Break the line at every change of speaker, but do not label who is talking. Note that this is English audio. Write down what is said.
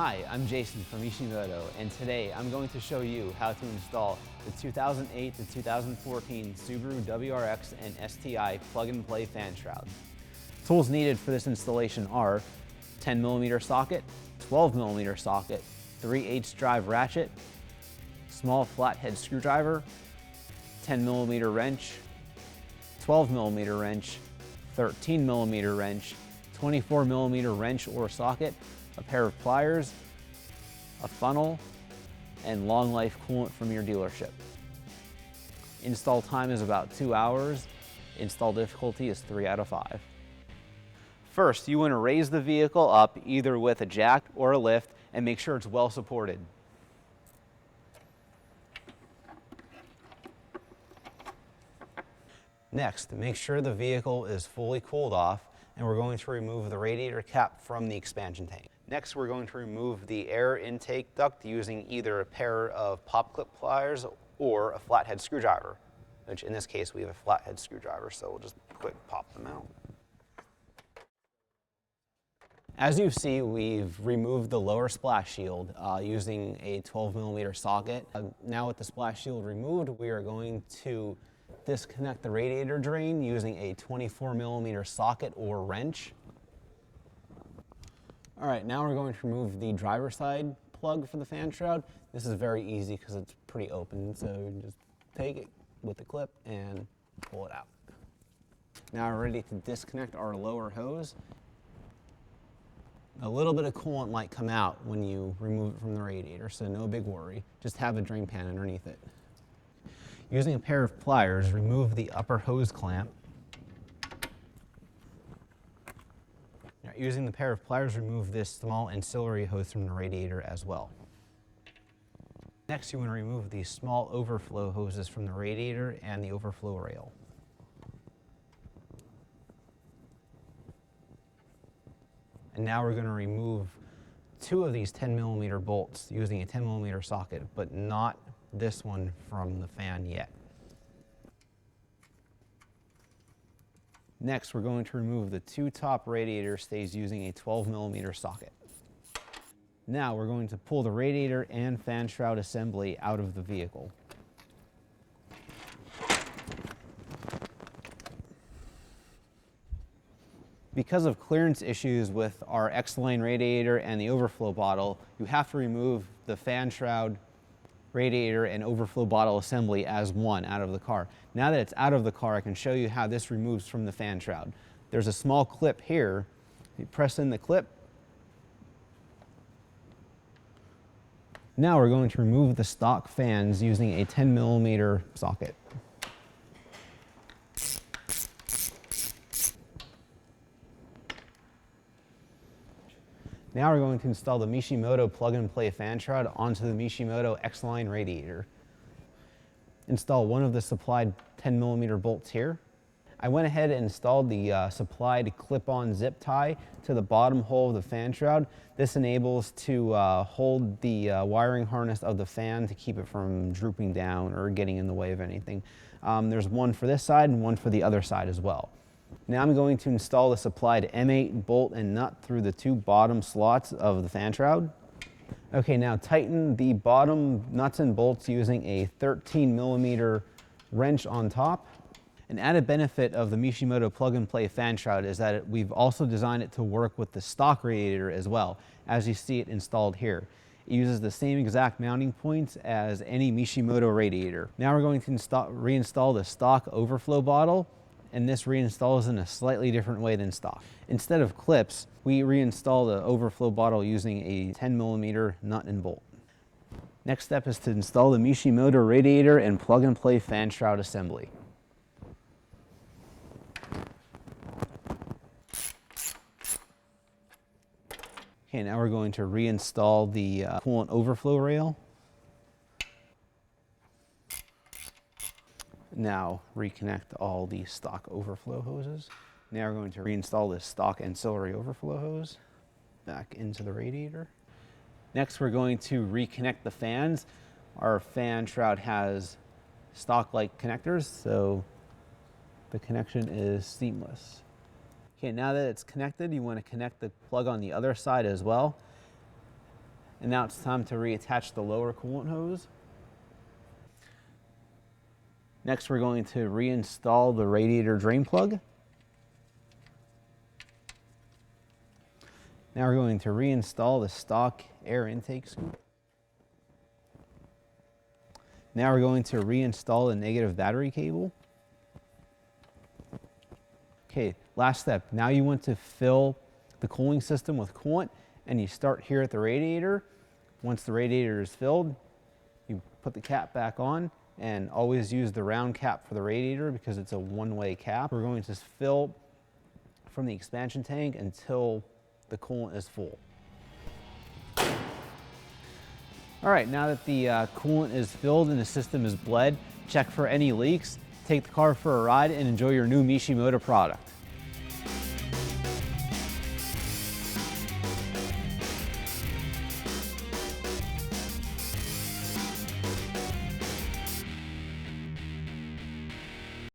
Hi, I'm Jason from Mishimoto, and today I'm going to show you how to install the 2008 to 2014 Subaru WRX and STI plug-and-play fan shroud. Tools needed for this installation are 10mm socket, 12mm socket, 3/8 drive ratchet, small flathead screwdriver, 10mm wrench, 12mm wrench, 13mm wrench, 24mm wrench or socket, a pair of pliers, a funnel, and long life coolant from your dealership. Install time is about 2 hours. Install difficulty is 3 out of 5. First, you want to raise the vehicle up either with a jack or a lift and make sure it's well supported. Next, make sure the vehicle is fully cooled off, and we're going to remove the radiator cap from the expansion tank. Next, we're going to remove the air intake duct using either a pair of pop clip pliers or a flathead screwdriver, which in this case we have a flathead screwdriver, so we'll just quick pop them out. As you see, we've removed the lower splash shield using a 12mm socket. Now with the splash shield removed, we are going to disconnect the radiator drain using a 24mm socket or wrench. All right, now we're going to remove the driver's side plug for the fan shroud. This is very easy because it's pretty open, so you just take it with the clip and pull it out. Now we're ready to disconnect our lower hose. A little bit of coolant might come out when you remove it from the radiator, so no big worry. Just have a drain pan underneath it. Using a pair of pliers, remove the upper hose clamp. Now, using the pair of pliers, remove this small ancillary hose from the radiator as well. Next, you want to remove these small overflow hoses from the radiator and the overflow rail. And now we're going to remove 2 of these 10mm bolts using a 10mm socket, but not this one from the fan yet. Next, we're going to remove the 2 top radiator stays using a 12mm socket. Now we're going to pull the radiator and fan shroud assembly out of the vehicle. Because of clearance issues with our X-line radiator and the overflow bottle, you have to remove the fan shroud, radiator, and overflow bottle assembly as one out of the car. Now that it's out of the car, I can show you how this removes from the fan shroud. There's a small clip here. You press in the clip. Now we're going to remove the stock fans using a 10mm socket. Now we're going to install the Mishimoto plug-and-play fan shroud onto the Mishimoto X-line radiator. Install one of the supplied 10mm bolts here. I went ahead and installed the supplied clip-on zip tie to the bottom hole of the fan shroud. This enables to hold the wiring harness of the fan to keep it from drooping down or getting in the way of anything. There's one for this side and one for the other side as well. Now I'm going to install the supplied M8 bolt and nut through the 2 bottom slots of the fan shroud. Okay, now tighten the bottom nuts and bolts using a 13mm wrench on top. An added benefit of the Mishimoto plug-and-play fan shroud is that we've also designed it to work with the stock radiator as well, as you see it installed here. It uses the same exact mounting points as any Mishimoto radiator. Now we're going to reinstall the stock overflow bottle, and this reinstalls in a slightly different way than stock. Instead of clips, we reinstall the overflow bottle using a 10mm nut and bolt. Next step is to install the Mishimoto radiator and plug-and-play fan shroud assembly. Okay, now we're going to reinstall the coolant overflow rail. Now reconnect all the stock overflow hoses. Now we're going to reinstall this stock ancillary overflow hose back into the radiator. Next, we're going to reconnect the fans. Our fan shroud has stock-like connectors, so the connection is seamless. Okay, now that it's connected, you want to connect the plug on the other side as well. And now it's time to reattach the lower coolant hose. Next, we're going to reinstall the radiator drain plug. Now we're going to reinstall the stock air intake scoop. Now we're going to reinstall the negative battery cable. Okay, last step. Now you want to fill the cooling system with coolant, and you start here at the radiator. Once the radiator is filled, you put the cap back on, and always use the round cap for the radiator because it's a one-way cap. We're going to fill from the expansion tank until the coolant is full. All right, now that the coolant is filled and the system is bled, check for any leaks, take the car for a ride, and enjoy your new Mishimoto product.